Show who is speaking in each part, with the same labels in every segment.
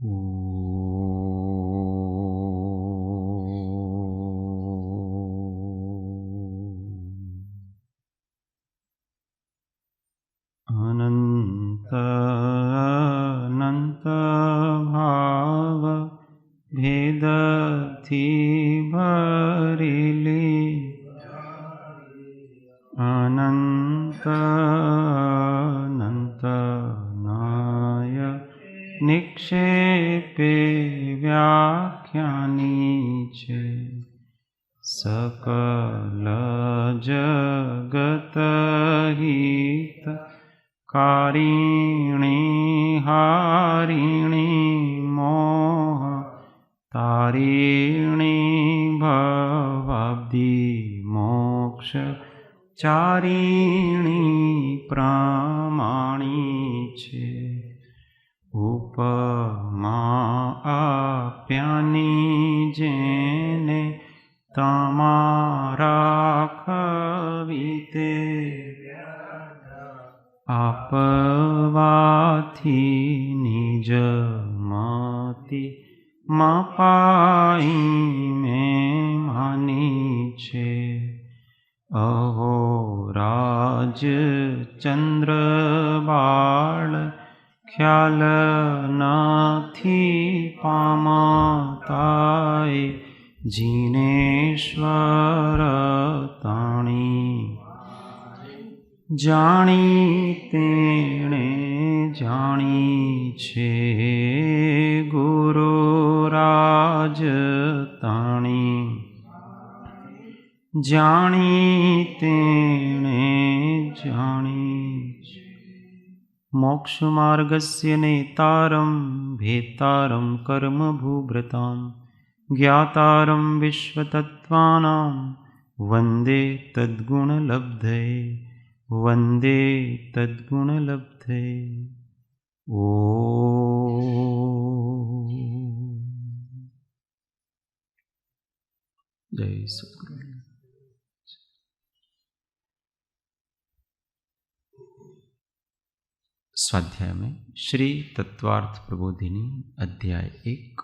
Speaker 1: अनंत अनंत भाव भेद थी भरेली अनंत अनंत नाय निक्षेपे व्याख्यानी छे सकल जगत हित कारिणी हारिणी मोह तारिणी भवाब्धि मोक्ष चारिणी प्रमाणी छे उपमा आप्यानी जेने तमारा कविते आपवाथी निज मति मपाई में मानी छे अहो राज चंद्र बाळ ख्याल नाथी पामताय जिनेश्वर ताणी जाणी तेणे जाणी छे गुरु राज ताणी जाणी तेणे जाणी छे मोक्ष मार्गस्य नेतारं भेतारं कर्म भूभृतां ज्ञातारं विश्वतत्त्वानां वन्दे तद्गुणलब्धये वंदे तद्गुणलब्धे। ओ जय सद्गुरु। स्वाध्याय में श्री तत्वार्थ प्रबोधिनी अध्याय 1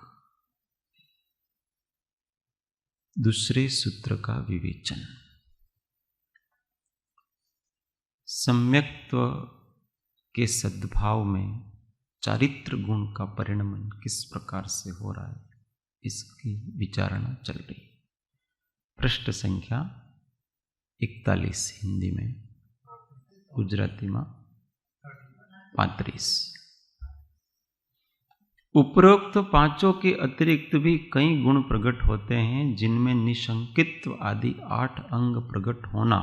Speaker 1: दूसरे सूत्र का विवेचन। सम्यक्त्व के सद्भाव में चारित्र गुण का परिणमन किस प्रकार से हो रहा है, इसकी विचारणा चल रही। पृष्ठ संख्या 41 हिंदी में, गुजराती में 35। उपरोक्त पांचों के अतिरिक्त भी कई गुण प्रकट होते हैं, जिनमें निशंकित्व आदि 8 अंग प्रकट होना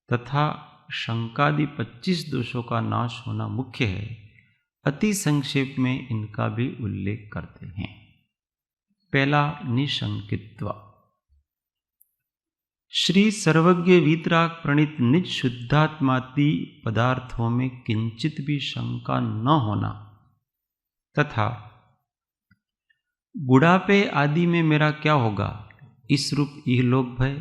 Speaker 1: तथा शंकादि 25 दोषों का नाश होना मुख्य है। अति संक्षेप में इनका भी उल्लेख करते हैं। पहला, निशंकित्व। श्री सर्वज्ञ वीतराग प्रणीत निज शुद्धात्मादि पदार्थों में किंचित भी शंका न होना तथा बुढ़ापे आदि में मेरा क्या होगा, इस रूप इहलोक भय,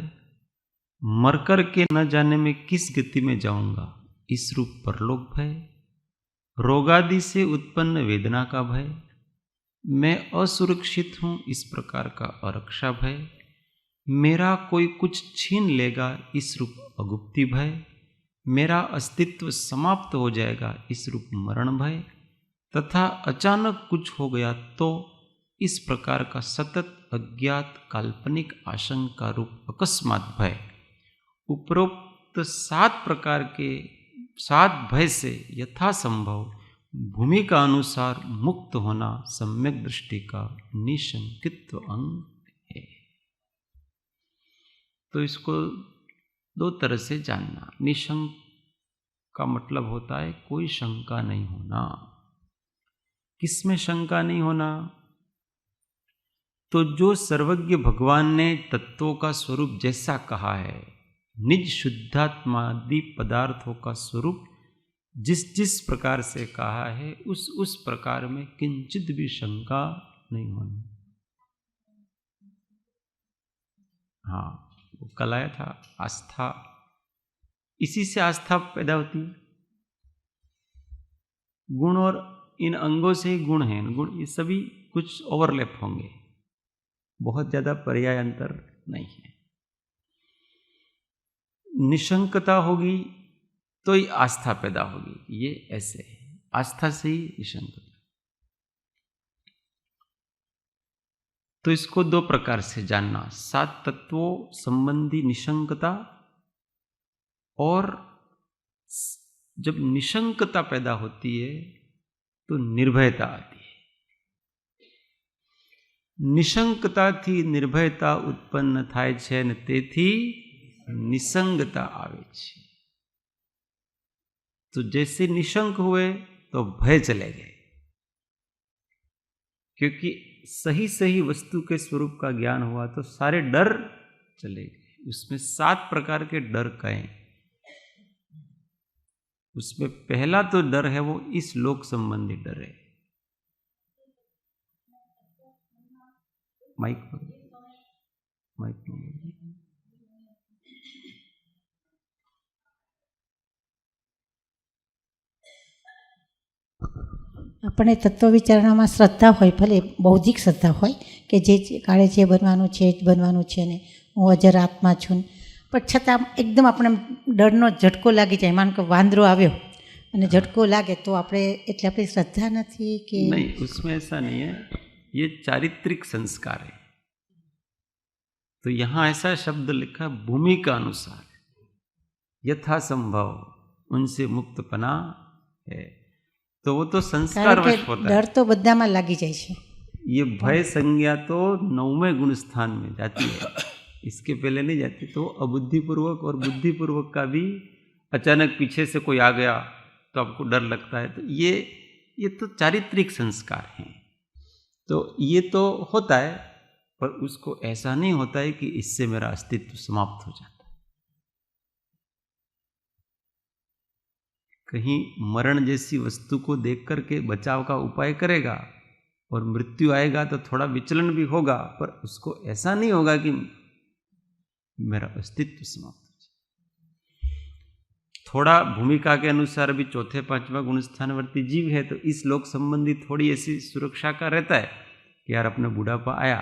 Speaker 1: मरकर के न जाने में किस गति में जाऊंगा, इस रूप परलोक भय, रोगादि से उत्पन्न वेदना का भय, मैं असुरक्षित हूं इस प्रकार का अरक्षा भय, मेरा कोई कुछ छीन लेगा इस रूप अगुप्ति भय, मेरा अस्तित्व समाप्त हो जाएगा इस रूप मरण भय, तथा अचानक कुछ हो गया तो इस प्रकार का सतत अज्ञात काल्पनिक आशंका रूप अकस्मात भय। उपरोक्त 7 प्रकार के 7 भय से यथासंभव भूमिका अनुसार मुक्त होना सम्यक दृष्टि का निशंकित्व अंग है। तो इसको 2 तरह से जानना। निशंक का मतलब होता है कोई शंका नहीं होना। किसमें शंका नहीं होना? तो जो सर्वज्ञ भगवान ने तत्वों का स्वरूप जैसा कहा है, निज शुद्धात्मादि पदार्थों का स्वरूप जिस जिस प्रकार से कहा है, उस प्रकार में किंचित भी शंका नहीं होनी। हाँ, वो कल आया था आस्था, इसी से आस्था पैदा होती है। गुण और इन अंगों से ही गुण हैं, गुण ये सभी कुछ ओवरलैप होंगे, बहुत ज्यादा पर्याय अंतर नहीं है। निशंकता होगी तो ही आस्था पैदा होगी, ये ऐसे है, आस्था से ही निशंकता। तो इसको दो प्रकार से जानना, 7 तत्वों संबंधी निशंकता, और जब निशंकता पैदा होती है तो निर्भयता आती है। નિશંકતાથી નિર્ભયતા ઉત્પન્ન થાય છે અને તેથી નિસંગતા આવે છે। तो जैसे निशंक हुए तो भय चले गए, क्योंकि सही सही वस्तु के स्वरूप का ज्ञान हुआ तो सारे डर चले गए। उसमें 7 प्रकार के डर कहे, उसमें पहला तो डर है वो इस लोक संबंधी डर है। माइक
Speaker 2: આપણે તત્વ વિચારણામાં શ્રદ્ધા હોય, ભલે બૌદ્ધિક શ્રદ્ધા હોય કે જે કાળે જે બનવાનું છે જ બનવાનું છે ને હું અજર આત્મા છું, પણ છતાં એકદમ આપણે ડરનો ઝટકો લાગી જાય, માનો કે વાંદરો આવ્યો અને ઝટકો લાગે તો આપણે એટલે આપણી શ્રદ્ધા નથી કે
Speaker 1: नहीं, उसमें ऐसा नहीं है, ये चारित्रिक संस्कार है। तो यहां ऐसा शब्द लिखा, भूमिका अनुसार यथा संभव उनसे मुक्तपना है। तो वो तो संस्कार वश होता है।
Speaker 2: डर तो बधाમાં લાગી જાય છે।
Speaker 1: ये भय संज्ञा तो 9वें गुण स्थान में जाती है, इसके पहले नहीं जाती। तो अबुद्धिपूर्वक और बुद्धिपूर्वक का भी, अचानक पीछे से कोई आ गया तो आपको डर लगता है, तो ये तो चारित्रिक संस्कार हैं। तो ये तो होता है, पर उसको ऐसा नहीं होता है कि इससे मेरा अस्तित्व समाप्त हो जाता है। कहीं मरण जैसी वस्तु को देख करके बचाव का उपाय करेगा और मृत्यु आएगा तो थोड़ा विचलन भी होगा, पर उसको ऐसा नहीं होगा कि मेरा अस्तित्व समाप्त हो जाए। थोड़ा भूमिका के अनुसार भी 4, 5वां गुण स्थानवर्ती जीव है, तो इस लोक संबंधी थोड़ी ऐसी सुरक्षा का रहता है कि यार अपने बुढ़ापा आया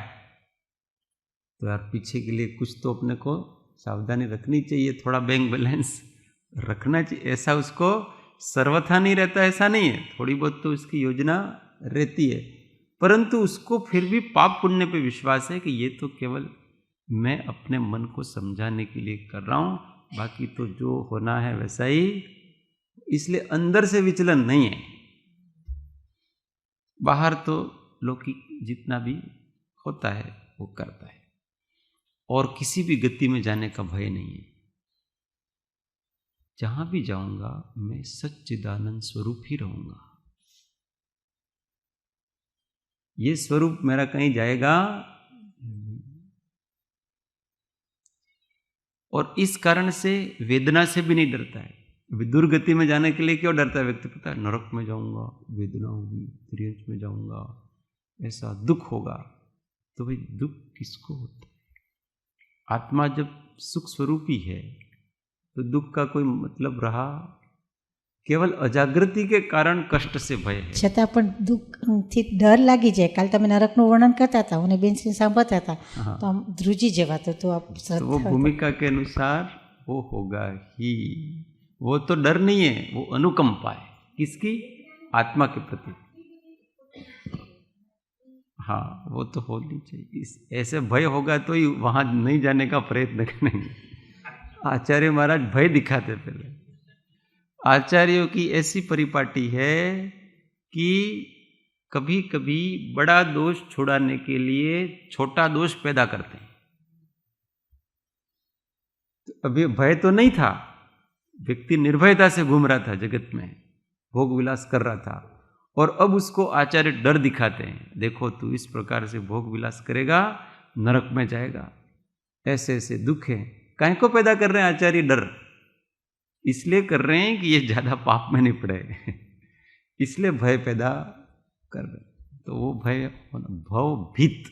Speaker 1: तो यार पीछे के लिए कुछ तो अपने को सावधानी रखनी चाहिए, थोड़ा बैंक बैलेंस रखना चाहिए। ऐसा उसको सर्वथा नहीं रहता, ऐसा नहीं है, थोड़ी बहुत तो उसकी योजना रहती है, परंतु उसको फिर भी पाप पुण्य पे विश्वास है कि ये तो केवल मैं अपने मन को समझाने के लिए कर रहा हूं, बाकी तो जो होना है वैसा ही, इसलिए अंदर से विचलन नहीं है। बाहर तो लौकिक जितना भी होता है वो करता है, और किसी भी गति में जाने का भय नहीं है। जहां भी जाऊंगा मैं सच्चिदानंद स्वरूप ही रहूंगा, ये स्वरूप मेरा कहीं जाएगा। और इस कारण से वेदना से भी नहीं डरता है। दुर्गति में जाने के लिए क्यों डरता है व्यक्ति? पता है, नरक में जाऊंगा, वेदना होगी, त्रियंच में जाऊंगा, ऐसा दुख होगा। तो भाई दुख किसको होता है? आत्मा जब सुख स्वरूपी है तो दुख का कोई मतलब रहा? केवल अजागृति के कारण कष्ट से भय है।
Speaker 2: छતાં પણ દુઃખથી ડર લાગી જાય। કાલ તમે નરકનું વર્ણન કરતા હતા અને બેનથી સાંભળતા હતા, તો આમ ધ્રુજી જવાતો તો આપ
Speaker 1: तो वो भूमिका के अनुसार वो होगा ही। वो तो डर नहीं है, वो अनुकंपा है। किसकी? आत्मा के प्रति। हाँ, वो तो होनी चाहिए। ऐसे भय होगा तो ही वहां नहीं जाने का प्रयत्न करेंगे। आचार्य महाराज भय दिखाते पहले। आचार्यों की ऐसी परिपाटी है कि कभी कभी बड़ा दोष छुड़ाने के लिए छोटा दोष पैदा करते हैं। तो अभी भय तो नहीं था, व्यक्ति निर्भयता से घूम रहा था जगत में, भोग विलास कर रहा था, और अब उसको आचार्य डर दिखाते हैं। देखो तू इस प्रकार से भोग विलास करेगा, नरक में जाएगा, ऐसे ऐसे दुख है। काहे को पैदा कर रहे हैं आचार्य डर? इसलिए कर रहे हैं कि ये ज्यादा पाप में नहीं पड़े, इसलिए भय पैदा कर रहे हैं। तो वो भय होना, भवभीत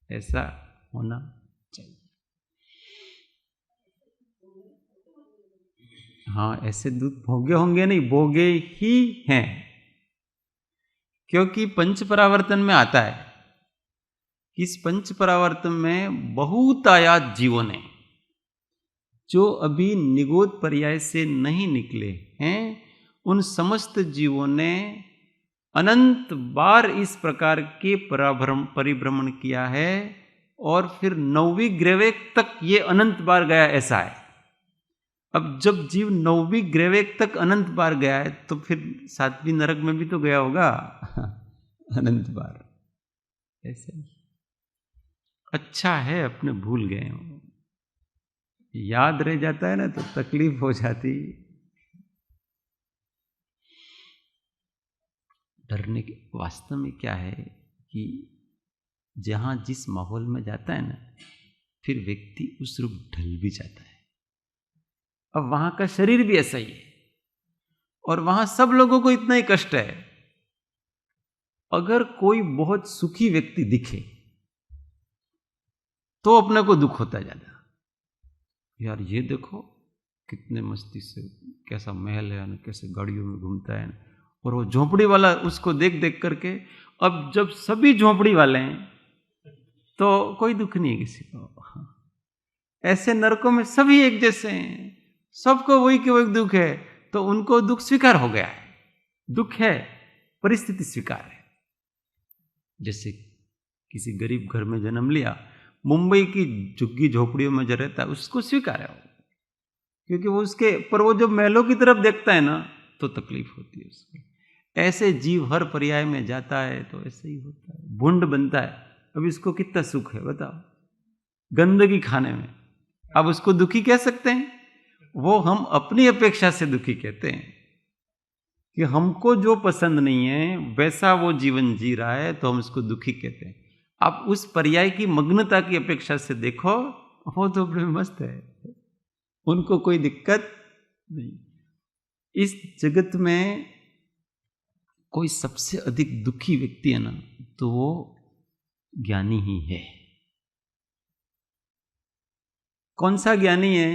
Speaker 1: ऐसा होना चाहिए। हाँ, ऐसे दुख भोगे होंगे नहीं, भोगे ही हैं। क्योंकि पंच परावर्तन में आता है कि इस पंच परावर्तन में बहुतायात जीवों ने जो अभी निगोद पर्याय से नहीं निकले हैं, उन समस्त जीवों ने अनंत बार इस प्रकार के परिभ्रमण किया है और फिर 9वीं ग्रहवेग तक ये अनंत बार गया, ऐसा है। अब जब जीव 9वीं ग्रहवेग तक अनंत बार गया है तो फिर 7वीं नरक में भी तो गया होगा अनंत बार, ऐसे। अच्छा है अपने भूल गए हो, याद रह जाता है ना तो तकलीफ हो जाती। डरने के वास्तव में क्या है कि जहां जिस माहौल में जाता है ना, फिर व्यक्ति उस रूप ढल भी जाता है। अब वहां का शरीर भी ऐसा ही है और वहां सब लोगों को इतना ही कष्ट है। अगर कोई बहुत सुखी व्यक्ति दिखे तो अपने को दुख होता है ज्यादा, यार ये देखो कितने मस्ती से कैसा महल है, कैसे गाड़ियों में घूमता है, और वो झोंपड़ी वाला उसको देख देख करके, अब जब सभी झोंपड़ी वाले हैं तो कोई दुख नहीं है किसी को। ऐसे नरकों में सभी एक जैसे हैं, सबको वही के वही दुख है, तो उनको दुख स्वीकार हो गया है। दुख है, परिस्थिति स्वीकार है। जैसे किसी गरीब घर में जन्म लिया, मुंबई की झुग्गी झोपड़ियों में जो रहता है उसको स्वीकार है, क्योंकि वो उसके पर वो जब महलों की तरफ देखता है ना तो तकलीफ होती है उसको। ऐसे जीव हर पर्याय में जाता है तो ऐसे ही होता है, भुंड बनता है। अब इसको कितना सुख है बताओ गंदगी खाने में, अब उसको दुखी कह सकते हैं? वो हम अपनी अपेक्षा से दुखी कहते हैं कि हमको जो पसंद नहीं है वैसा वो जीवन जी रहा है तो हम उसको दुखी कहते हैं। आप उस पर्याय की मग्नता की अपेक्षा से देखो, वो तो बड़े मस्त है, उनको कोई दिक्कत नहीं। इस जगत में कोई सबसे अधिक दुखी व्यक्ति है ना तो वो ज्ञानी ही है। कौन सा ज्ञानी है?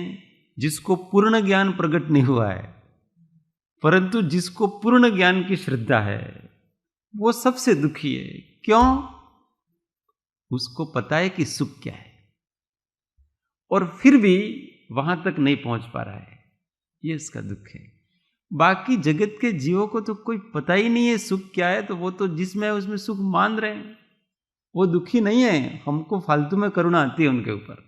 Speaker 1: जिसको पूर्ण ज्ञान प्रकट नहीं हुआ है, परंतु जिसको पूर्ण ज्ञान की श्रद्धा है, वो सबसे दुखी है। क्यों? उसको पता है कि सुख क्या है और फिर भी वहां तक नहीं पहुंच पा रहा है, ये इसका दुख है। बाकी जगत के जीवों को तो कोई पता ही नहीं है सुख क्या है, तो वो तो जिसमें उसमें सुख मान रहे हैं, वो दुखी नहीं है। हमको फालतू में करुणा आती है उनके ऊपर।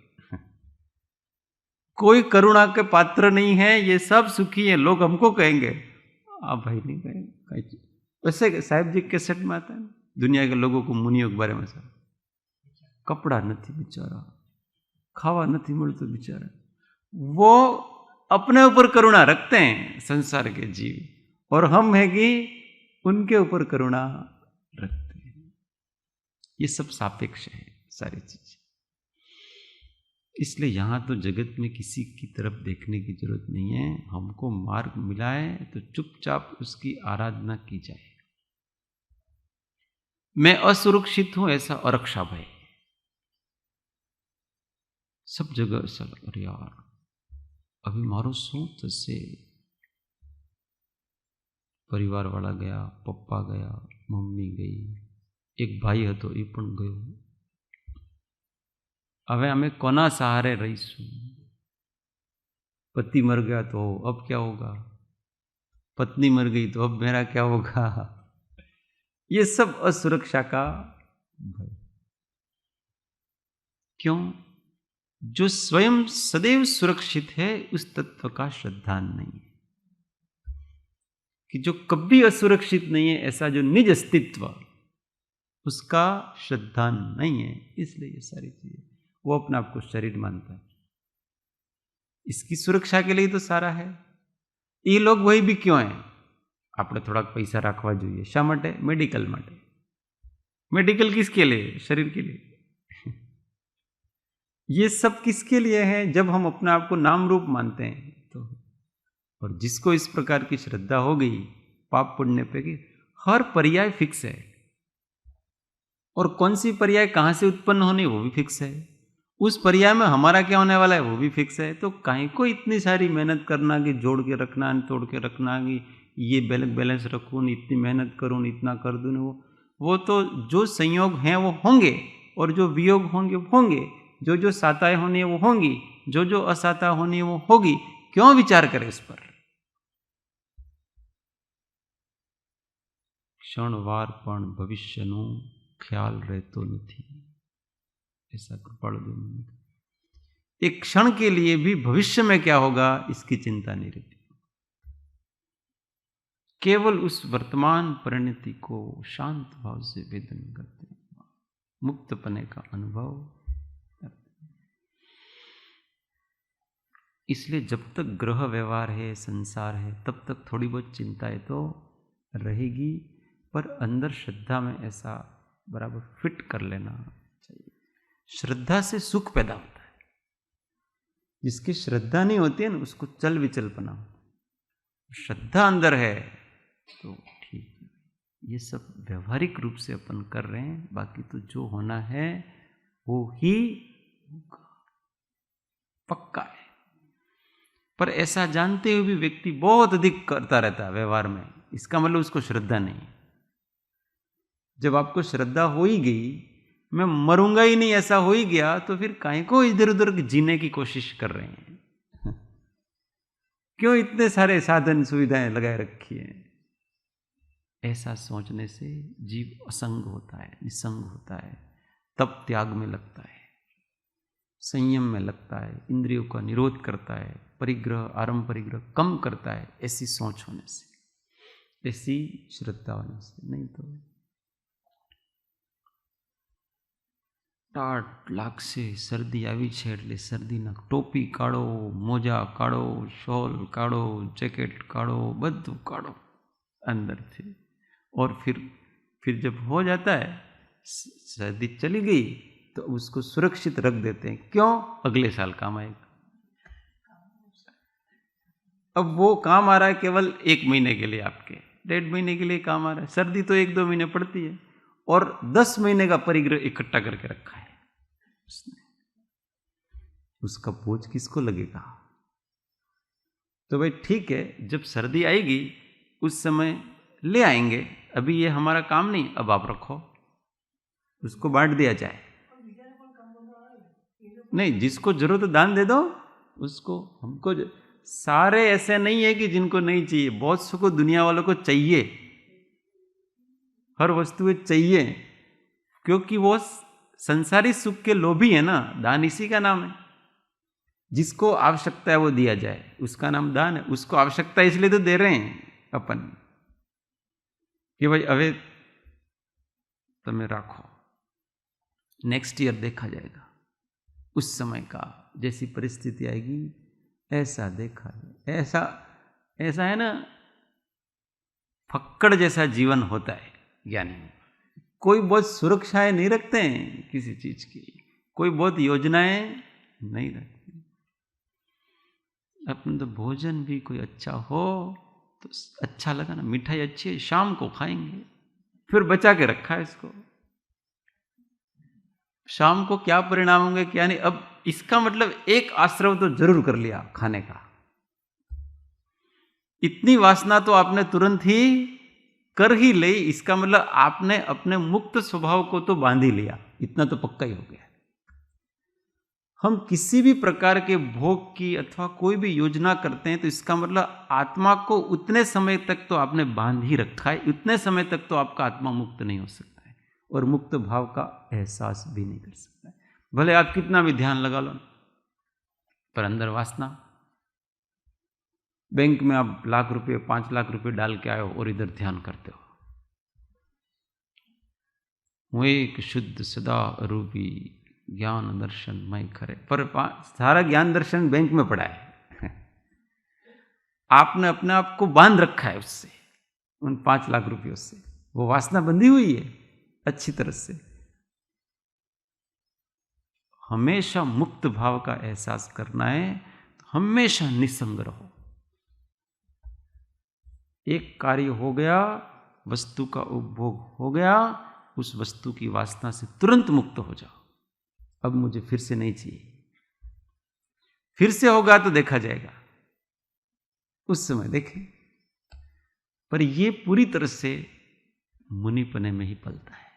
Speaker 1: कोई करुणा के पात्र नहीं है, ये सब सुखी है, लोग हमको कहेंगे। आप भाई नहीं कहेंगे। वैसे साहिब जी कैसेट में आता है दुनिया के लोगों को मुनियों के बारे में, सब कपड़ा नहीं बेचारा, खावा नहीं मिलता बेचारा, वो अपने ऊपर करुणा रखते हैं संसार के जीव, और हम है कि उनके ऊपर करुणा रखते हैं। ये सब सापेक्ष है सारी चीजें। इसलिए यहां तो जगत में किसी की तरफ देखने की जरूरत नहीं है। हमको मार्ग मिला है तो चुपचाप उसकी आराधना की जाए। मैं असुरक्षित हूं ऐसा अरक्षा भय, सब जगह ऐसा, अरे यार अभी मारो शू तसे परिवार वाला गया, पप्पा गया, मम्मी गई, एक भाई હતો એ પણ ગયો। હવે અમે કોના सहारे रहीશું? पति मर गया तो अब क्या होगा, पत्नी मर गई तो अब मेरा क्या होगा? ये सब असुरक्षा का भय। क्यों? जो स्वयं सदैव सुरक्षित है उस तत्व का श्रद्धान नहीं है, कि जो कभी असुरक्षित नहीं है, ऐसा जो निज अस्तित्व, उसका श्रद्धान नहीं है। इसलिए ये सारी चीजें, वो अपने आप को शरीर मानता है, इसकी सुरक्षा के लिए तो सारा है। ये लोग वही भी क्यों है? આપણે થોડાક પૈસા રાખવા જોઈએ। શા માટે? મેડિકલ માટે। मेडिकल किसके लिए? शरीर के लिए। ये सब किसके लिए है? जब हम अपने आप को नाम रूप मानते हैं तो। और जिसको इस प्रकार की श्रद्धा हो गई पाप पुण्य पे की, हर पर्याय फिक्स है, और कौन सी पर्याय कहां से उत्पन्न होनी वो भी फिक्स है, उस पर्याय में हमारा क्या होने वाला है वो भी फिक्स है। तो काहे को इतनी सारी मेहनत करना कि जोड़ के रखना, तोड़ के रखना, कि ये बैंक बैलेंस रखूँ, इतनी मेहनत करूँ, इतना कर दूँ, वो तो जो संयोग हैं वो होंगे और जो वियोग होंगे वो होंगे, जो जो साताएं होनी है वो होंगी, जो जो असाता होनी है वो होगी। क्यों विचार करें इस पर? क्षणवार पण भविष्यનું ख्याल रहतो નથી, ऐसा कृपालु जी। एक क्षण के लिए भी भविष्य में क्या होगा इसकी चिंता नहीं रहती, केवल उस वर्तमान परिणति को शांत भाव से वेदन करते हैं, मुक्तपने का अनुभव करते हैं। इसलिए जब तक ग्रह व्यवहार है, संसार है, तब तक थोड़ी बहुत चिंताएं तो रहेगी, पर अंदर श्रद्धा में ऐसा बराबर फिट कर लेना चाहिए। श्रद्धा से सुख पैदा होता है, जिसकी श्रद्धा नहीं होती है ना उसको चल विचलपना होता है। श्रद्धा अंदर है तो ठीक है, ये सब व्यवहारिक रूप से अपन कर रहे हैं, बाकी तो जो होना है वो ही होगा, पक्का है। पर ऐसा जानते हुए भी व्यक्ति बहुत अधिक करता रहता है व्यवहार में, इसका मतलब उसको श्रद्धा नहीं। जब आपको श्रद्धा हो ही गई, मैं मरूंगा ही नहीं ऐसा हो ही गया, तो फिर काहे को इधर उधर जीने की कोशिश कर रहे हैं? क्यों इतने सारे साधन सुविधाएं लगाए रखी हैं? ऐसा सोचने से जीव असंग होता है, निसंग होता है, तप त्याग में लगता है, संयम में लगता है, इंद्रियों का निरोध करता है, परिग्रह आरंभ परिग्रह कम करता है, ऐसी सोच होने से, ऐसी श्रद्धा होने से। नहीं तो टाट लागसे, सर्दी આવી છે એટલે सर्दीना टोपी काढ़ो, मोजा काढ़ो, शॉल काढ़ो, जैकेट काढ़ो, બધું काढ़ो अंदर से। और फिर जब हो जाता है, सर्दी चली गई, तो उसको सुरक्षित रख देते हैं। क्यों? अगले साल काम आएगा। अब वो काम आ रहा है केवल 1 महीने के लिए, आपके 1.5 महीने के लिए काम आ रहा है। सर्दी तो 1-2 महीने पड़ती है, और 10 महीने का परिग्रह इकट्ठा करके रखा है उसने। उसका बोझ किसको लगेगा? तो भाई ठीक है, जब सर्दी आएगी उस समय ले आएंगे, अभी ये हमारा काम नहीं, अब आप रखो, उसको बांट दिया जाए। नहीं, जिसको जरूरत दान दे दो उसको। हमको सारे ऐसे नहीं है कि जिनको नहीं चाहिए, बहुत सो को दुनिया वालों को चाहिए, हर वस्तु चाहिए, क्योंकि वो संसारी सुख के लोभी है ना। दान इसी का नाम है। जिसको आवश्यकता है वो दिया जाए, उसका नाम दान है। उसको आवश्यकता इसलिए तो दे रहे हैं अपन कि भाई अवे तुम्हें रखो, नेक्स्ट ईयर देखा जाएगा, उस समय का जैसी परिस्थिति आएगी ऐसा देखा जाए। ऐसा है ना, फक्कड़ जैसा जीवन होता है ज्ञानी। कोई बहुत सुरक्षाएं नहीं रखते हैं किसी चीज की, कोई बहुत योजनाएं नहीं रखते। अपन तो भोजन भी कोई अच्छा हो तो अच्छा लगा ना, मिठाई अच्छी है, शाम को खाएंगे, फिर बचा के रखा है इसको, शाम को क्या परिणाम होंगे क्या नहीं। अब इसका मतलब एक आश्रव तो जरूर कर लिया खाने का, इतनी वासना तो आपने तुरंत ही कर ही ली। इसका मतलब आपने अपने मुक्त स्वभाव को तो बांध ही लिया, इतना तो पक्का ही हो गया। हम किसी भी प्रकार के भोग की अथवा कोई भी योजना करते हैं तो इसका मतलब आत्मा को उतने समय तक तो आपने बांध ही रखा है, उतने समय तक तो आपका आत्मा मुक्त नहीं हो सकता है, और मुक्त भाव का एहसास भी नहीं कर सकता है। भले आप कितना भी ध्यान लगा लो, पर अंदर वासना। बैंक में आप 1,00,000 रुपये 5 लाख रुपये डाल के आए हो और इधर ध्यान करते हो, वो एक शुद्ध सदा रूपी ज्ञान दर्शन मैं करे, पर सारा ज्ञान दर्शन बैंक में पड़ा है। आपने अपने आप को बांध रखा है उससे, उन 5 लाख रुपयों से। वो वासना बंधी हुई है अच्छी तरह से। हमेशा मुक्त भाव का एहसास करना है तो हमेशा निसंग रहो। एक कार्य हो गया, वस्तु का उपभोग हो गया, उस वस्तु की वासना से तुरंत मुक्त हो जाओ। अब मुझे फिर से नहीं चाहिए, फिर से होगा तो देखा जाएगा, उस समय देखें। पर ये पूरी तरह से मुनिपने में ही पलता है।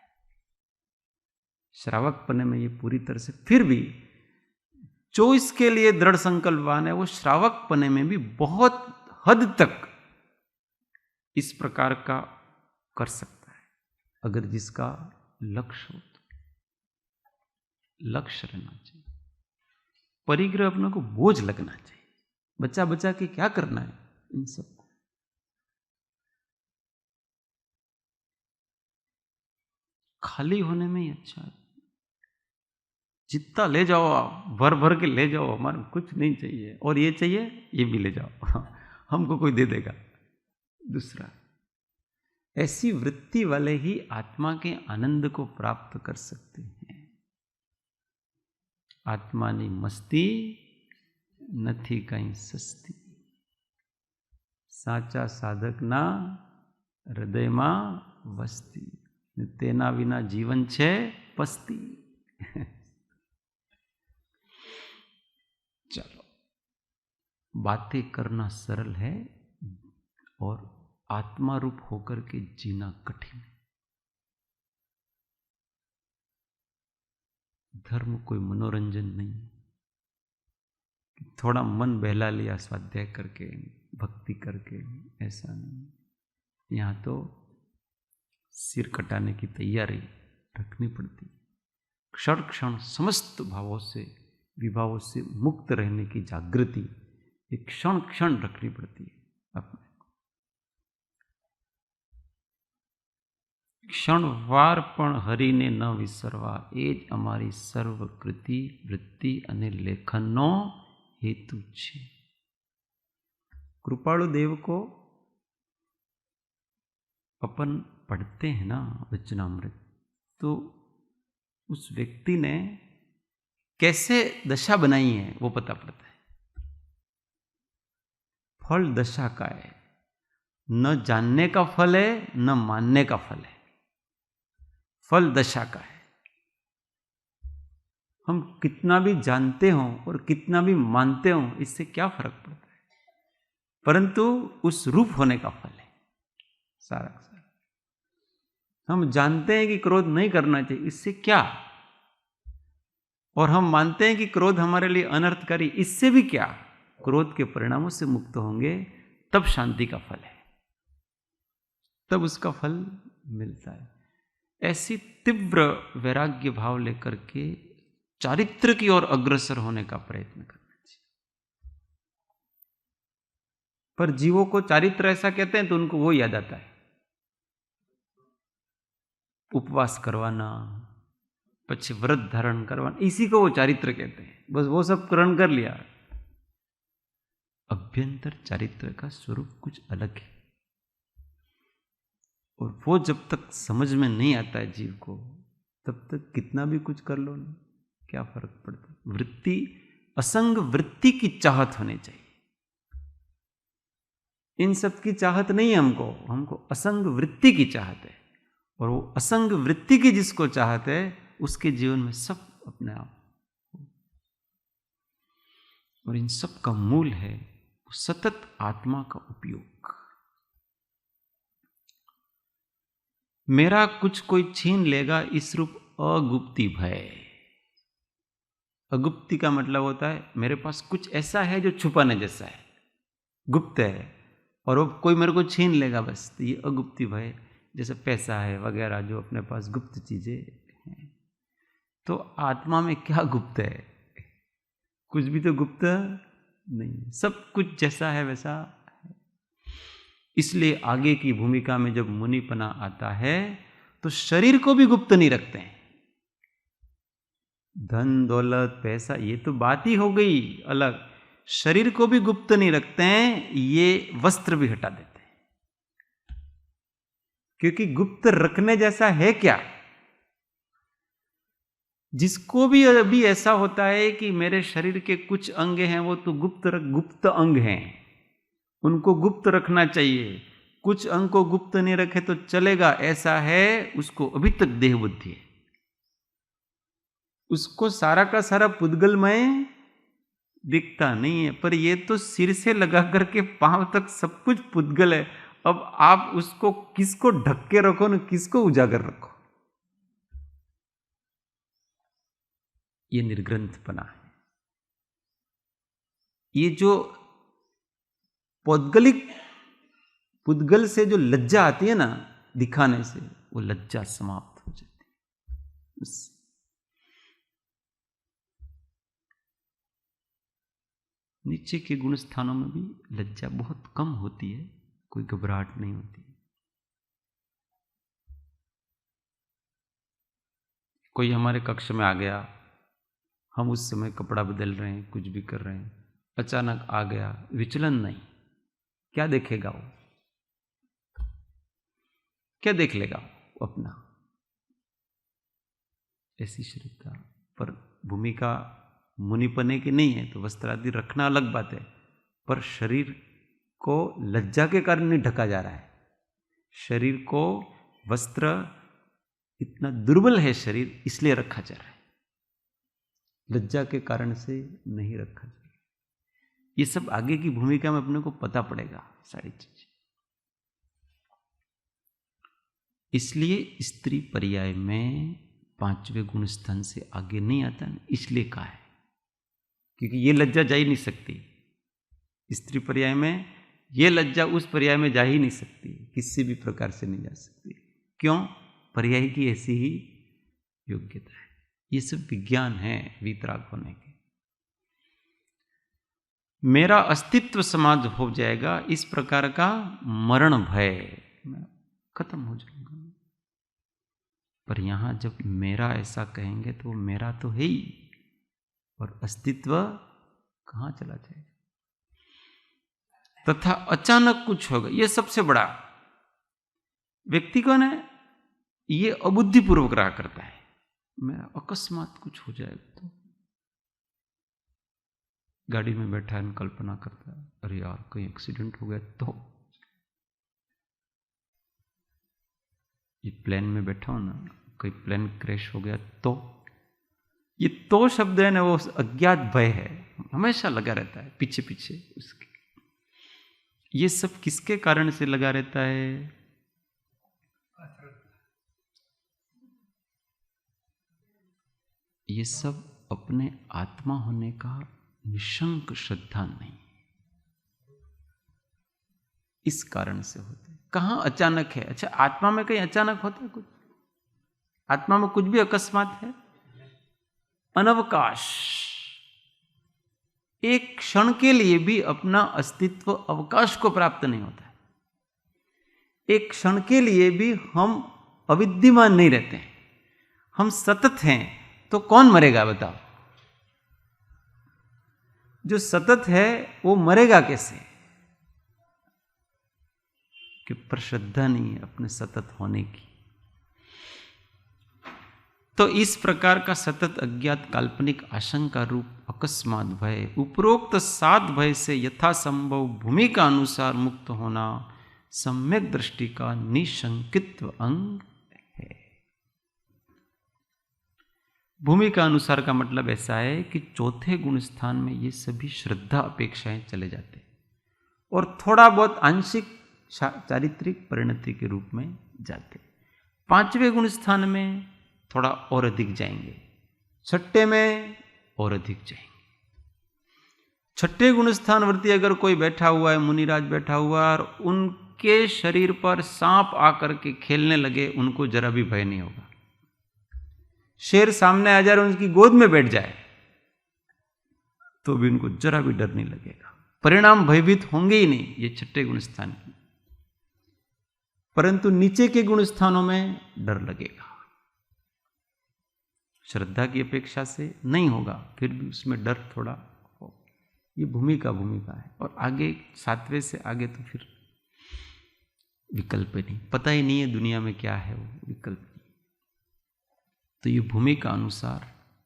Speaker 1: श्रावकपने में ये पूरी तरह से, फिर भी जो इसके लिए दृढ़ संकल्पवान है वो श्रावकपने में भी बहुत हद तक इस प्रकार का कर सकता है, अगर जिसका लक्ष्य हो तो। लक्ष्य रहना चाहिए, परिग्रह अपने को बोझ लगना चाहिए। बचा बचा के क्या करना है इन सबको। खाली होने में ही अच्छा है। जितना ले जाओ आप, भर भर के ले जाओ, हमारे कुछ नहीं चाहिए और ये चाहिए, ये भी ले जाओ, हमको कोई दे देगा दूसरा। ऐसी वृत्ति वाले ही आत्मा के आनंद को प्राप्त कर सकते हैं। आत्मानी मस्ती નથી કઈ સસ્તી, સાચા સાધકના હૃદયમાં વસતી, તેના વિના જીવન છે પસ્તી। चलो, बातें करना सरल है और आत्मा रूप होकर के जीना कठिन है। धर्म कोई मनोरंजन नहीं, थोड़ा मन बहला लिया स्वाध्याय करके, भक्ति करके, ऐसा नहीं। यहाँ तो सिर कटाने की तैयारी रखनी पड़ती, क्षण क्षण समस्त भावों से, विभावों से मुक्त रहने की जागृति एक क्षण क्षण रखनी पड़ती है अपने। क्षणवार पण हरिने न विसरवा, ए ज अमारी सर्वकृति वृत्ति अने लेखननो हेतु छे। कृपालु देव को अपन पढ़ते हैं ना वचनामृत, तो उस व्यक्ति ने कैसे दशा बनाई है वो पता पड़ता है। फल दशा का है, न जानने का फल है न मानने का फल है, फल दशा का है। हम कितना भी जानते हों और कितना भी मानते हों, इससे क्या फर्क पड़ता है, परंतु उस रूप होने का फल है सारा का सारा। हम जानते हैं कि क्रोध नहीं करना चाहिए, इससे क्या, और हम मानते हैं कि क्रोध हमारे लिए अनर्थकारी, इससे भी क्या। क्रोध के परिणामों से मुक्त होंगे तब शांति का फल है, तब उसका फल मिलता है। ऐसी तीव्र वैराग्य भाव लेकर के चारित्र की ओर अग्रसर होने का प्रयत्न करना चाहिए। पर जीवों को चारित्र ऐसा कहते हैं तो उनको वो याद आता है, उपवास करवाना, पछी व्रत धारण करवाना, इसी को वो चारित्र कहते हैं। बस वो सब ग्रहण कर लिया। अभ्यंतर चारित्र का स्वरूप कुछ अलग है, और वो जब तक समझ में नहीं आता है जीव को, तब तक कितना भी कुछ कर लो ना, क्या फर्क पड़ता। वृत्ति, असंग वृत्ति की चाहत होनी चाहिए। इन सब की चाहत नहीं है हमको असंग वृत्ति की चाहत है, और वो असंग वृत्ति की जिसको चाहत है उसके जीवन में सब अपने आप। और इन सब का मूल है सतत आत्मा का उपयोग। मेरा कुछ कोई छीन लेगा, इस रूप अगुप्ति भय। अगुप्ति का मतलब होता है मेरे पास कुछ ऐसा है जो छुपाने जैसा है, गुप्त है, और वो कोई मेरे को छीन लेगा बस, तो ये अगुप्ति भय। जैसे पैसा है वगैरह जो अपने पास गुप्त चीजें हैं। तो आत्मा में क्या गुप्त है? कुछ भी तो गुप्त नहीं, सब कुछ जैसा है वैसा है। इसलिए आगे की भूमिका में जब मुनिपना आता है तो शरीर को भी गुप्त नहीं रखते हैं। धन दौलत पैसा ये तो बात ही हो गई अलग, शरीर को भी गुप्त नहीं रखते हैं, ये वस्त्र भी हटा देते हैं। क्योंकि गुप्त रखने जैसा है क्या? जिसको भी अभी ऐसा होता है कि मेरे शरीर के कुछ अंग हैं वो तो गुप्त अंग हैं, उनको गुप्त रखना चाहिए। कुछ अंग को गुप्त नहीं रखे तो चलेगा, ऐसा है, उसको अभी तक देह बुद्धि है। उसको सारा का सारा पुद्गलमय दिखता नहीं है, पर ये तो सिर से लगा करके पांव तक सब कुछ पुद्गल है। अब आप उसको किसको ढक के रखो ना किसको उजागर रखो, ये निर्ग्रंथपना है। ये जो पुद्गल से जो लज्जा आती है ना दिखाने से, वो लज्जा समाप्त हो जाती है। नीचे के गुण स्थानों में भी लज्जा बहुत कम होती है, कोई घबराहट नहीं होती। कोई हमारे कक्ष में आ गया, हम उस समय कपड़ा बदल रहे हैं, कुछ भी कर रहे हैं, अचानक आ गया, विचलन नहीं, क्या देखेगा वो, क्या देख लेगा वो अपना। ऐसी श्रद्धा पर भूमिका मुनिपने की नहीं है, तो वस्त्र आदि रखना अलग बात है, पर शरीर को लज्जा के कारण नहीं ढका जा रहा है। शरीर को वस्त्र, इतना दुर्बल है शरीर, इसलिए रखा जा रहा है, लज्जा के कारण से नहीं रखा जा रहा। ये सब आगे की भूमिका में अपने को पता पड़ेगा सारी चीजें। इसलिए स्त्री पर्याय में 5वें गुण स्थान से आगे नहीं आता, इसलिए कहा है, क्योंकि ये लज्जा जा ही नहीं सकती। स्त्री पर्याय में ये लज्जा उस पर्याय में जा ही नहीं सकती, किसी भी प्रकार से नहीं जा सकती। क्यों? पर्याय की ऐसी ही योग्यता है। ये सब विज्ञान है वीतराग होने के। मेरा अस्तित्व समाज हो जाएगा, इस प्रकार का मरण भय, मैं खत्म हो जाऊंगा। पर यहां जब मेरा ऐसा कहेंगे तो मेरा तो है ही, और अस्तित्व कहां चला जाएगा। तथा अचानक कुछ होगा, यह सबसे बड़ा व्यक्ति कौन है? ये अबुद्धिपूर्वक रहा करता है। मेरा अकस्मात कुछ हो जाएगा तो गाड़ी में बैठा है, कल्पना करता है, अरे यार कहीं एक्सीडेंट हो गया तो, ये प्लेन में बैठा हो ना, कोई प्लेन क्रैश हो गया तो, ये तो शब्द है ना, वो अज्ञात भय है, हमेशा लगा रहता है पीछे पीछे उसके। ये सब किसके कारण से लगा रहता है? ये सब अपने आत्मा होने का निशंक श्रद्धा नहीं, इस कारण से होते हैं। कहां अचानक है? अच्छा, आत्मा में कहीं अचानक होता है कुछ? आत्मा में कुछ भी अकस्मात है? अनवकाश, एक क्षण के लिए भी अपना अस्तित्व अवकाश को प्राप्त नहीं होता है। एक क्षण के लिए भी हम अविद्यमान नहीं रहते हैं, हम सतत हैं। तो कौन मरेगा बताओ? जो सतत है वो मरेगा कैसे? कि पर श्रद्धा नहीं है अपने सतत होने की। तो इस प्रकार का सतत अज्ञात काल्पनिक आशंका रूप अकस्मात भय, उपरोक्त 7 भय से यथासंभव भूमिका अनुसार मुक्त होना सम्यक दृष्टि का निशंकित्व अंग है। भूमिका अनुसार का मतलब ऐसा है कि चौथे गुण स्थान में ये सभी श्रद्धा अपेक्षाएं चले जाते हैं और थोड़ा बहुत आंशिक चारित्रिक परिणति के रूप में जाते। 5वें गुण स्थान में थोड़ा और अधिक जाएंगे, 6ठे में और अधिक जाएंगे। 6ठे गुण स्थान वर्ती अगर कोई बैठा हुआ है, मुनिराज बैठा हुआ है, और उनके शरीर पर सांप आकर के खेलने लगे, उनको जरा भी भय नहीं होगा। शेर सामने आ जाए और उनकी गोद में बैठ जाए तो भी उनको जरा भी डर नहीं लगेगा। परिणाम भयभीत होंगे ही नहीं, ये 6ठे गुण स्थान की। परंतु नीचे के गुण स्थानों में डर लगेगा, श्रद्धा की अपेक्षा से नहीं होगा, फिर भी उसमें डर थोड़ा हो। ये भूमिका है। और आगे 7वें से आगे तो फिर विकल्प नहीं, पता ही नहीं है दुनिया में क्या है वो विकल्प नहीं। तो ये भूमिका अनुसार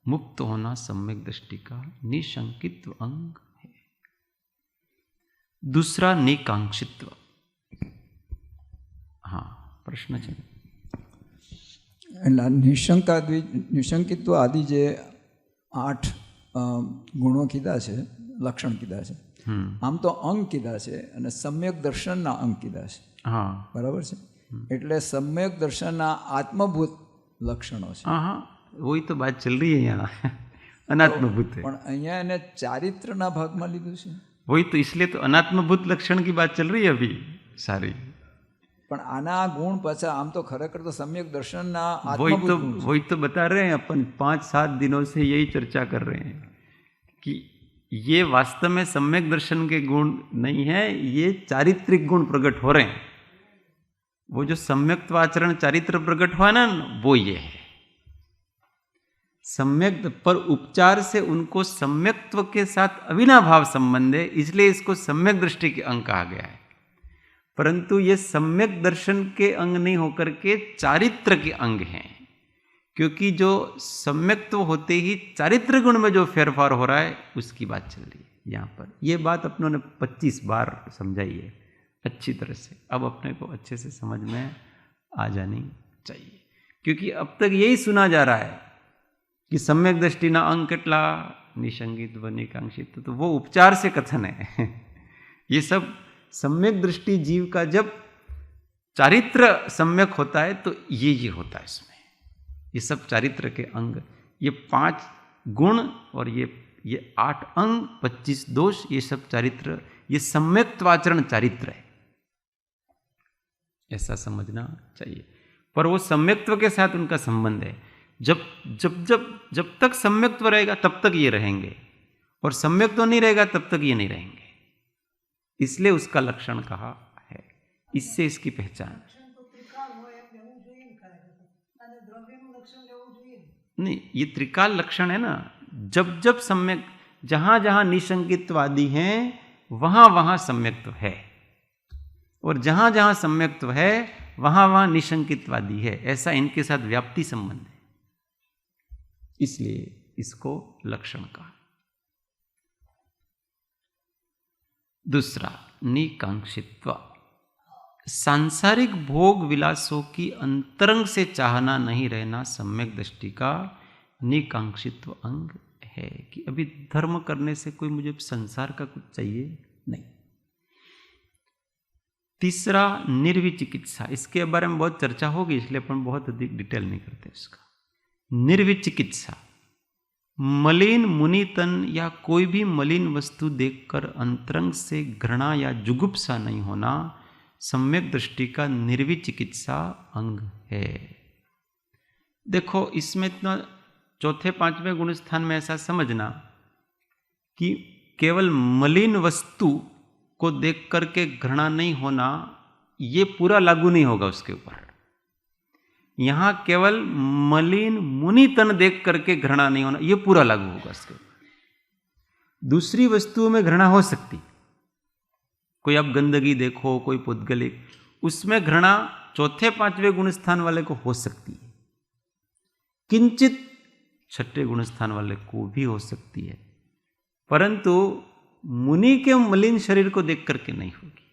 Speaker 1: मुक्त होना सम्यक दृष्टि का निशंकित्व अंग है। दूसरा निकांक्षित्व। हाँ, प्रश्न છે?
Speaker 3: નિશંકિત્વ આદિ જે 8 ગુણો કીધા છે, લક્ષણ કીધા છે, આમ તો અંગ કીધા છે અને સમ્યક દર્શનના અંગ કીધા છે,
Speaker 1: हाँ
Speaker 3: બરાબર છે? એટલે સમ્યક દર્શનના આત્મભૂત લક્ષણો છે.
Speaker 1: हाँ हाँ, वही तो बात चल रही है यहाँ अनात्मभूत है,
Speaker 3: પણ અહીંયા એને ચારિત્રના ભાગમાં લીધું છે.
Speaker 1: वही तो, इसलिए तो अनात्मभूत लक्षण की बात चल रही है अभी सारी.
Speaker 3: પણ આના ગુણ પાછા આમ તો ખરેખર તો સમ્યક દર્શનના
Speaker 1: वही
Speaker 3: આત્મભૂત ગુણ છે.
Speaker 1: तो बता रहे हैं अपन, 5-7 दिनों से यही चर्चा कर रहे हैं कि ये वास्तव में सम्यक दर्शन के गुण नहीं है, ये चारित्रिक गुण प्रकट हो रहे हैं. वो जो सम्यक्त्व आचरण चारित्र प्रकट हुआ ना, वो ये है. सम्यक पर उपचार से उनको सम्यक्त्व के साथ अविनाभाव संबंध है, इसलिए इसको सम्यक दृष्टि के अंग कहा गया है. परंतु ये सम्यक दर्शन के अंग नहीं होकर के चारित्र के अंग हैं, क्योंकि जो सम्यक्त्व होते ही चारित्र गुण में जो फेरफार हो रहा है उसकी बात चल रही है यहाँ पर. ये बात अपनों ने 25 बार समझाई है अच्छी तरह से. अब अपने को अच्छे से समझ में आ जानी चाहिए, क्योंकि अब तक यही सुना जा रहा है कि सम्यक दृष्टिना अंग કેટલા निसंगित व निकांक्षित, तो वो उपचार से कथन है. ये सब सम्यक दृष्टि जीव का जब चारित्र सम्यक होता है तो ये होता है इसमें. ये सब चारित्र के अंग, ये 5 गुण और ये 8 अंग, 25 दोष, ये सब चारित्र, ये सम्यक्त्वाचरण चारित्र है, ऐसा समझना चाहिए. पर वो सम्यक्त्व के साथ उनका संबंध है. जब तक सम्यक्त्व रहेगा तब तक ये रहेंगे, और सम्यक्त्व नहीं रहेगा तब तक ये नहीं रहेंगे. इसलिए उसका लक्षण कहा है, इससे इसकी पहचान. नहीं, ये त्रिकाल लक्षण है ना. जब सम्यक, जहां जहां निसंगित्वादि हैं वहां वहां सम्यक्त्व है, और जहां जहां सम्यक्त्व है वहां वहां निसंकितवादी है. ऐसा इनके साथ व्याप्ति संबंध है, इसलिए इसको लक्षण कहा. दूसरा, निकांक्षित्व. सांसारिक भोग विलासों की अंतरंग से चाहना नहीं रहना सम्यक दृष्टि का निकांक्षित्व अंग है. कि अभी धर्म करने से कोई मुझे संसार का कुछ चाहिए नहीं. तीसरा, निर्विचिकित्सा. इसके बारे में बहुत चर्चा होगी, इसलिए अपन बहुत अधिक डिटेल नहीं करते इसका. निर्विचिकित्सा, मलिन मुनि तन या कोई भी मलिन वस्तु देखकर अंतरंग से घृणा या जुगुप्सा नहीं होना सम्यक दृष्टि का निर्विचिकित्सा अंग है. देखो, इसमें इतना 4-5वें गुण स्थान में ऐसा समझना कि केवल मलिन वस्तु को देख करके घृणा नहीं होना, ये पूरा लागू नहीं होगा उसके ऊपर. यहां केवल मलिन मुनि तन देख करके घृणा नहीं होना, ये पूरा लागू होगा उसके ऊपर. दूसरी वस्तुओं में घृणा हो सकती, कोई आप गंदगी देखो, कोई पुद्गलिक, उसमें घृणा 4-5वें गुण स्थान वाले को हो सकती है, किंचित 6ठे गुण स्थान वाले को भी हो सकती है, परंतु मुनि के मलिन शरीर को देख करके नहीं होगी,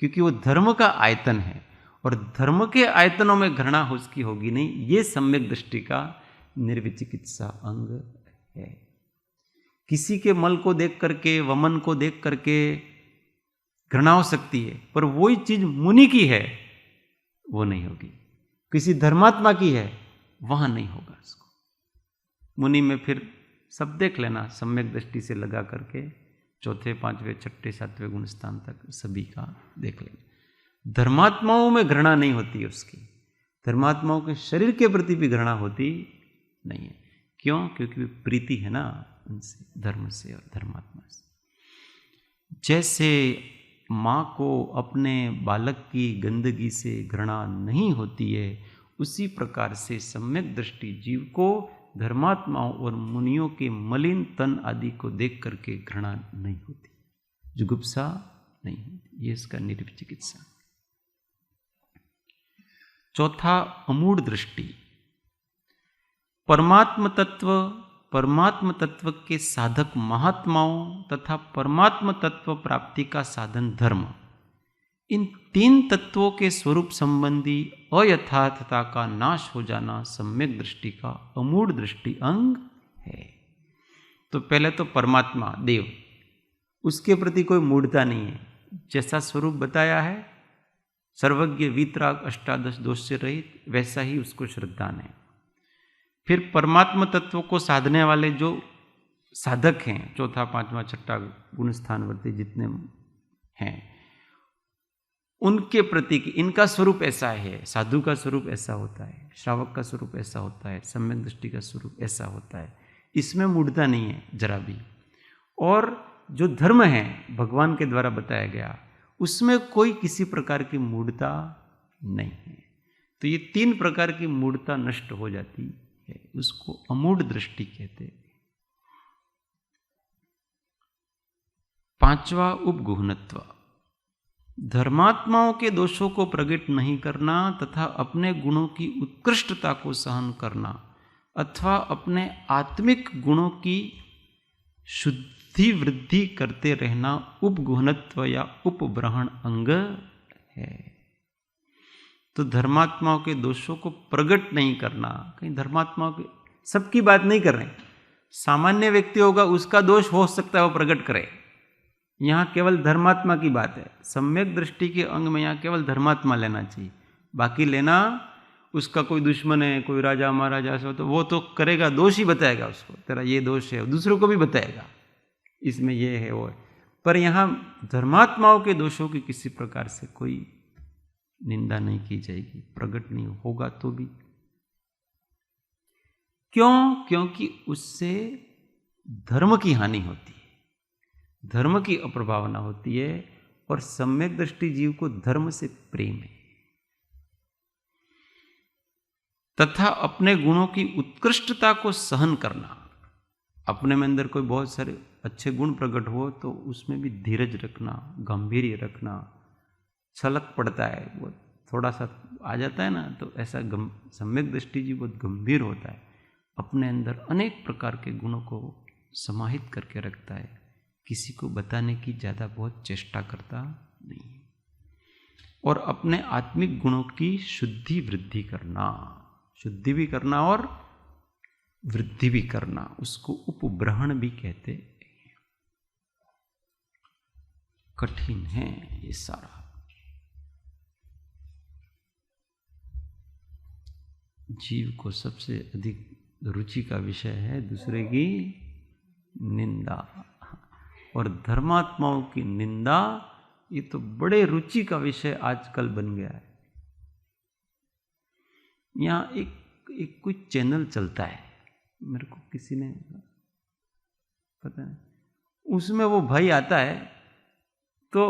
Speaker 1: क्योंकि वो धर्म का आयतन है, और धर्म के आयतनों में घृणा उसकी होगी नहीं. ये सम्यक दृष्टि का निर्विचिकित्सा अंग है. किसी के मल को देख करके, वमन को देख करके घृणा हो सकती है, पर वही चीज मुनि की है वो नहीं होगी. किसी धर्मात्मा की है वहां नहीं होगा उसको. मुनि में फिर सब देख लेना सम्यक दृष्टि से लगा करके, 4, 5, 6, 7वें गुण स्थान तक सभी का देख लेना. धर्मात्माओं में घृणा नहीं होती है उसकी, धर्मात्माओं के शरीर के प्रति भी घृणा होती नहीं है. क्यों? क्योंकि प्रीति है ना उनसे, धर्म से और धर्मात्मा से. जैसे माँ को अपने बालक की गंदगी से घृणा नहीं होती है, उसी प्रकार से सम्यक दृष्टि जीव को धर्मात्माओं और मुनियों के मलिन तन आदि को देख करके घृणा नहीं होती, जुगुप्सा नहीं होती. ये इसका निर्विचिकित्सा. चौथा, अमूढ़ दृष्टि. परमात्म तत्व के साधक महात्माओं तथा परमात्म तत्व प्राप्ति का साधन धर्म, इन 3 तत्वों के स्वरूप संबंधी अयथार्थता का नाश हो जाना सम्यक दृष्टि का अमूढ़ दृष्टि अंग है. तो पहले तो परमात्मा देव, उसके प्रति कोई मूढ़ता नहीं है। जैसा स्वरूप बताया है सर्वज्ञ वीतराग अष्टादश दोष से रहित, वैसा ही उसको श्रद्धान है। फिर परमात्मा तत्व को साधने वाले जो साधक हैं, चौथा पांचवा छठा गुण स्थानवर्ती जितने हैं, उनके प्रति इनका स्वरूप ऐसा है, साधु का स्वरूप ऐसा होता है, श्रावक का स्वरूप ऐसा होता है, सम्यक दृष्टि का स्वरूप ऐसा होता है, इसमें मूढ़ता नहीं है जरा भी। और जो धर्म है भगवान के द्वारा बताया गया, उसमें कोई किसी प्रकार की मूढ़ता नहीं है। तो ये 3 प्रकार की मूढ़ता नष्ट हो जाती है, उसको अमूढ़ दृष्टि कहते हैं। 5वां उपगुहनत्व, धर्मात्माओं के दोषों को प्रकट नहीं करना तथा अपने गुणों की उत्कृष्टता को सहन करना अथवा अपने आत्मिक गुणों की शुद्धि वृद्धि करते रहना उपगुहनत्व या उपब्रहण अंग है। तो धर्मात्माओं के दोषों को प्रकट नहीं करना, कहीं धर्मात्माओं के सबकी बात नहीं कर रहे, सामान्य व्यक्ति होगा उसका दोष हो सकता है वो प्रकट करे, यहाँ केवल धर्मात्मा की बात है। सम्यक दृष्टि के अंग में यहाँ केवल धर्मात्मा लेना चाहिए, बाकी लेना उसका कोई दुश्मन है, कोई राजा महाराजा से, तो वो तो करेगा, दोष ही बताएगा उसको, तेरा ये दोष है, दूसरों को भी बताएगा इसमें ये है वो है। पर यहाँ धर्मात्माओं के दोषों की किसी प्रकार से कोई निंदा नहीं की जाएगी, प्रकट नहीं होगा तो भी। क्यों? क्योंकि उससे धर्म की हानि होती है, धर्म की अप्रभावना होती है, और सम्यक दृष्टि जीव को धर्म से प्रेम है। तथा अपने गुणों की उत्कृष्टता को सहन करना, अपने में अंदर कोई बहुत सारे अच्छे गुण प्रकट हो तो उसमें भी धीरज रखना, गांभीर्य रखना। छलक पड़ता है, वो थोड़ा सा आ जाता है ना, तो ऐसा सम्यक दृष्टि जीव बहुत गंभीर होता है, अपने अंदर अनेक प्रकार के गुणों को समाहित करके रखता है, किसी को बताने की ज़्यादा बहुत चेष्टा करता नहीं, और अपने आत्मिक गुणों की शुद्धि वृद्धि करना, शुद्धि भी करना और वृद्धि भी करना, उसको उपब्रहण भी कहते हैं। कठिन है ये सारा। जीव को सबसे अधिक रुचि का विषय है दूसरे की निंदा, और धर्मात्माओं की निंदा ये तो बड़े रुचि का विषय आजकल बन गया है। यहाँ एक कोई चैनल चलता है, मेरे को किसी ने पता नहीं, उसमें वो भाई आता है तो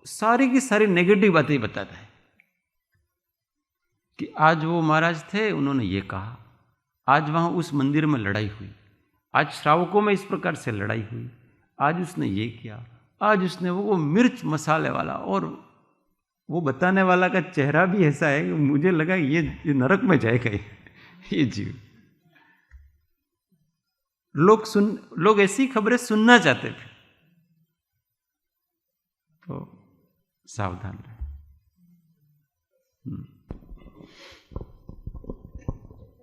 Speaker 1: सारी की सारी नेगेटिव बातें ही बताता है कि आज वो महाराज थे, उन्होंने ये कहा, आज वहाँ उस मंदिर में लड़ाई हुई, आज श्रावकों में इस प्रकार से लड़ाई हुई, आज उसने ये किया, आज उसने वो मिर्च मसाले वाला, और वो बताने वाला का चेहरा भी ऐसा है कि मुझे लगा ये नरक में जाएगा ये जीव। लोग ऐसी खबरें सुनना चाहते थे, तो सावधान रहे।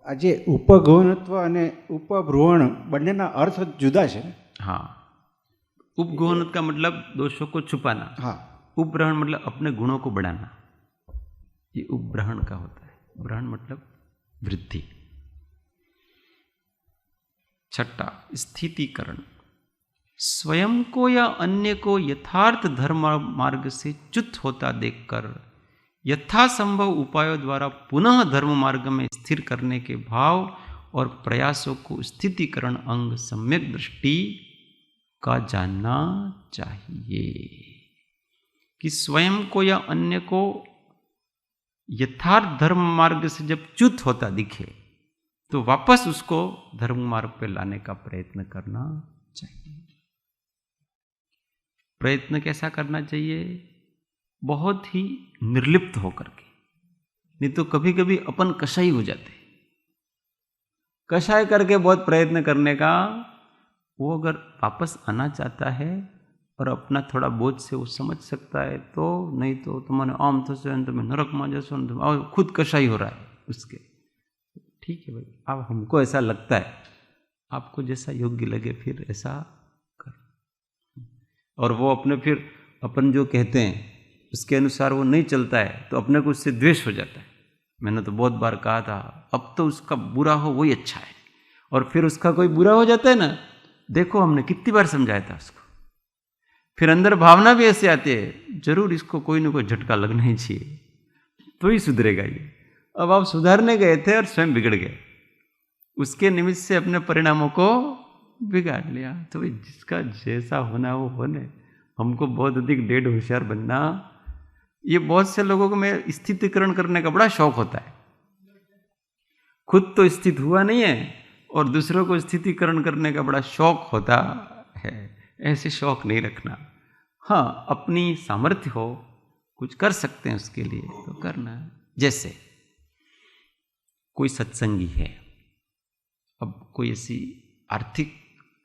Speaker 4: આજે ઉપગૌણત્વ અને ઉપભ્રુવણ બંનેના અર્થ જુદા છે।
Speaker 1: हाँ, उपगौहनत का मतलब दोषों को छुपाना,
Speaker 4: हाँ,
Speaker 1: उपब्रहण मतलब अपने गुणों को बढ़ाना, ये उपब्रहण का होता है। ब्रहण मतलब वृद्धि। छठा, स्थितिकरण, स्वयं को या अन्य को यथार्थ धर्म मार्ग से च्युत होता देखकर यथासंभव उपायों द्वारा पुनः धर्म मार्ग में स्थिर करने के भाव और प्रयासों को स्थितिकरण अंग सम्यक दृष्टि का जानना चाहिए। कि स्वयं को या अन्य को यथार्थ धर्म मार्ग से जब च्युत होता दिखे तो वापस उसको धर्म मार्ग पर लाने का प्रयत्न करना चाहिए। प्रयत्न कैसा करना चाहिए? बहुत ही निर्लिप्त होकर के, नहीं तो कभी कभी अपन कषाई हो जाते। कषाय करके बहुत प्रयत्न करने का, वो अगर वापस आना चाहता है और अपना थोड़ा बोझ से वो समझ सकता है तो, नहीं तो तुम्हारे आम तो से अंत में नरक में जैसो, और खुद कषाई हो रहा है उसके। ठीक है भाई, अब हमको ऐसा लगता है, आपको जैसा योग्य लगे फिर ऐसा कर। और वो अपने फिर अपन जो कहते हैं उसके अनुसार वो नहीं चलता है तो अपने को उससे द्वेष हो जाता है। मैंने तो बहुत बार कहा था, अब तो उसका बुरा हो वही अच्छा है, और फिर उसका कोई बुरा हो जाता है ना, देखो हमने कितनी बार समझाया था उसको, फिर अंदर भावना भी ऐसे आती है, जरूर इसको कोई ना कोई झटका लगना ही चाहिए तो ही सुधरेगा ये। अब आप सुधारने गए थे और स्वयं बिगड़ गए, उसके निमित्त से अपने परिणामों को बिगाड़ लिया। तो भाई जिसका जैसा होना वो होने, हमको बहुत अधिक डेढ़ होशियार बनना, ये बहुत से लोगों को में स्थितिकरण करने का बड़ा शौक होता है। खुद तो स्थित हुआ नहीं है और दूसरों को स्थितिकरण करने का बड़ा शौक होता है। ऐसे शौक नहीं रखना। हाँ, अपनी सामर्थ्य हो, कुछ कर सकते हैं उसके लिए तो करना है। जैसे कोई सत्संगी है, अब कोई ऐसी आर्थिक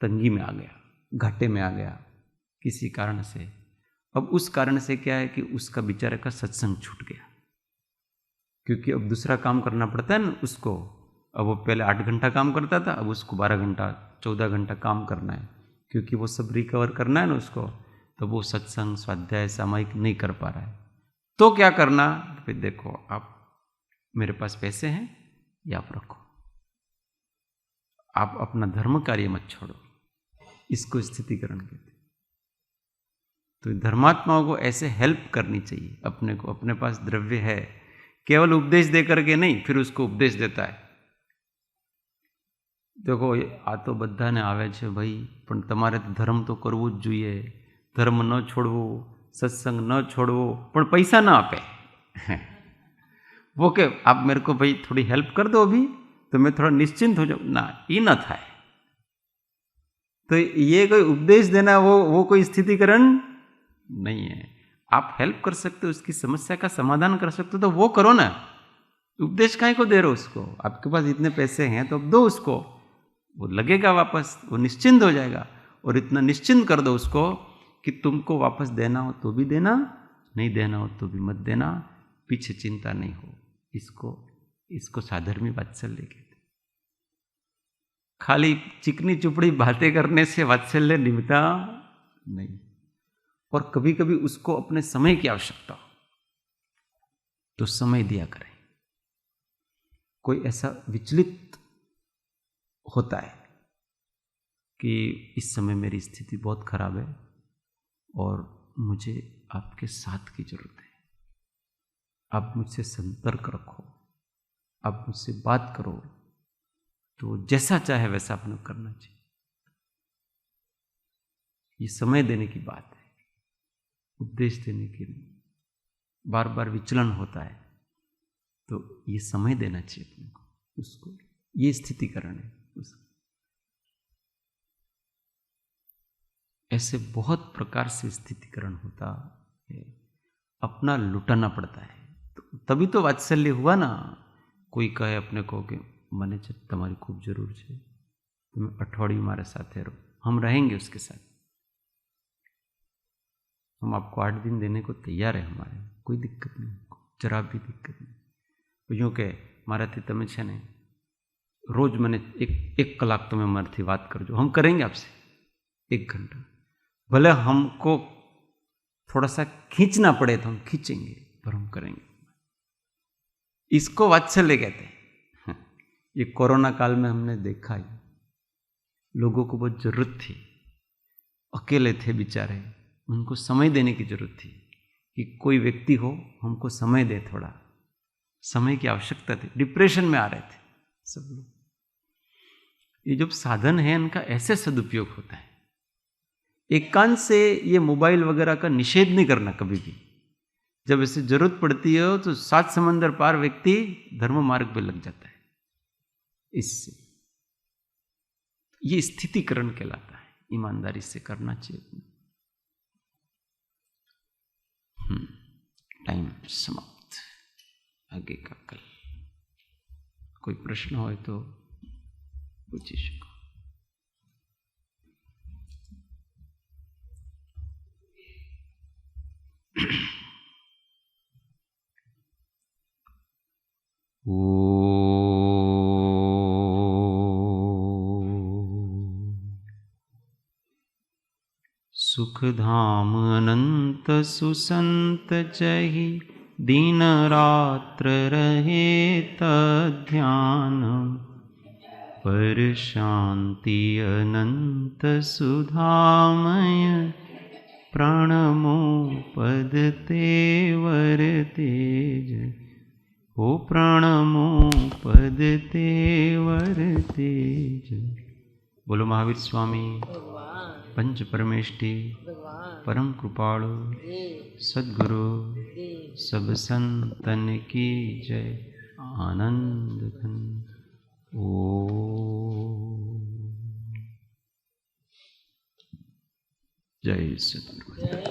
Speaker 1: तंगी में आ गया, घाटे में आ गया किसी कारण से, अब उस कारण से क्या है कि उसका बेचारे का सत्संग छूट गया, क्योंकि अब दूसरा काम करना पड़ता है ना उसको। अब वो पहले 8 घंटा काम करता था, अब उसको 12 घंटा 14 घंटा काम करना है, क्योंकि वो सब रिकवर करना है ना उसको। तो वो सत्संग स्वाध्याय सामायिक नहीं कर पा रहा है, तो क्या करना, फिर देखो आप मेरे पास पैसे हैं, ये आप रखो, आप अपना धर्म कार्य मत छोड़ो। इसको स्थितिकरण कहते हैं। तो धर्मात्माओं को ऐसे हेल्प करनी चाहिए अपने को। अपने पास द्रव्य है, केवल उपदेश दे करके नहीं, फिर उसको उपदेश देता है। देखो आ तो બધાને આવે છે ભાઈ, પણ તમારે ધર્મ તો કરવું જ જોઈએ, ધર્મ ન છોડવો, સત્સંગ ન છોડવો, પણ પૈસા ના આપે। वो के आप मेरे को भाई थोड़ी हेल्प कर दो अभी, तो मैं थोड़ा निश्चिंत हो जाऊँ ना, ये न था। तो ये कोई उपदेश देना वो कोई स्थितिकरण नहीं है। आप हेल्प कर सकते हो, उसकी समस्या का समाधान कर सकते हो तो वो करो ना। उपदेश काहे को दे रहे हो उसको? आपके पास इतने पैसे हैं तो अब दो उसको, वो लगेगा वापस, वो निश्चिंत हो जाएगा। और इतना निश्चिंत कर दो उसको कि तुमको वापस देना हो तो भी देना, नहीं देना हो तो भी मत देना, पीछे चिंता नहीं हो। इसको साधर्मी वात्सल्य कहते। खाली चिकनी चुपड़ी बातें करने से वात्सल्य निभता नहीं। और कभी कभी उसको अपने समय की आवश्यकता हो तो समय दिया करें। कोई ऐसा विचलित होता है कि इस समय मेरी स्थिति बहुत खराब है और मुझे आपके साथ की जरूरत है, आप मुझसे संपर्क रखो, आप मुझसे बात करो, तो जैसा चाहे वैसा अपने करना चाहिए। ये समय देने की बात है, उपदेश देने के लिए बार बार विचलन होता है, तो ये समय देना चाहिए अपने को उसको। ये स्थितिकरण है उसको। ऐसे बहुत प्रकार से स्थितिकरण होता है, अपना लुटाना पड़ता है। तो तभी तो वात्सल्य हुआ ना। कोई कहे अपने को कि મને તમારી ખૂબ જરૂર છે, તમે અઠવાડિયું મારા સાથે રહો, हम रहेंगे उसके साथ, हम आपको 8 दिन देने को तैयार है, हमारे कोई दिक्कत नहीं, जरा भी दिक्कत नहीं। यूँ કે મારાથી તમે છે ને રોજ મને એક કલાક તમે મારાથી વાત કરજો, हम करेंगे आपसे 1 घंटा, भले हमको थोड़ा सा खींचना पड़े तो हम खींचेंगे, पर हम करेंगे। इसको वात्सल्य कहते हैं। ये कोरोना काल में हमने देखा है, लोगों को बहुत जरूरत थी, अकेले थे बेचारे, उनको समय देने की जरूरत थी कि कोई व्यक्ति हो हमको समय दे, थोड़ा समय की आवश्यकता थी। डिप्रेशन में आ रहे थे सब लोग। ये जो साधन है इनका ऐसे सदुपयोग होता है। एकांत से ये मोबाइल वगैरह का निषेध नहीं करना कभी भी। जब ऐसे जरूरत पड़ती है तो 7 समंदर पार व्यक्ति धर्म मार्ग पे लग जाता है। इससे ये स्थितिकरण कहलाता है, ईमानदारी से करना चाहिए। टाइम समाप्त, आगे का कल। कोई प्रश्न हो तो पूछी શકો। सुख धाम अनंत सुसंत जहि दिन रात्र रहे तध्यान पर शांति अनंत सुधामय प्रणमो पद तेवर तेज ओ प्रणमो पद तेवर तेज। बोलो महावीर स्वामी पंच परमेष्टि परम कृपाणु सद्गुरु सब संतन की जय। आनंद घन ओ जय सद्गुरु।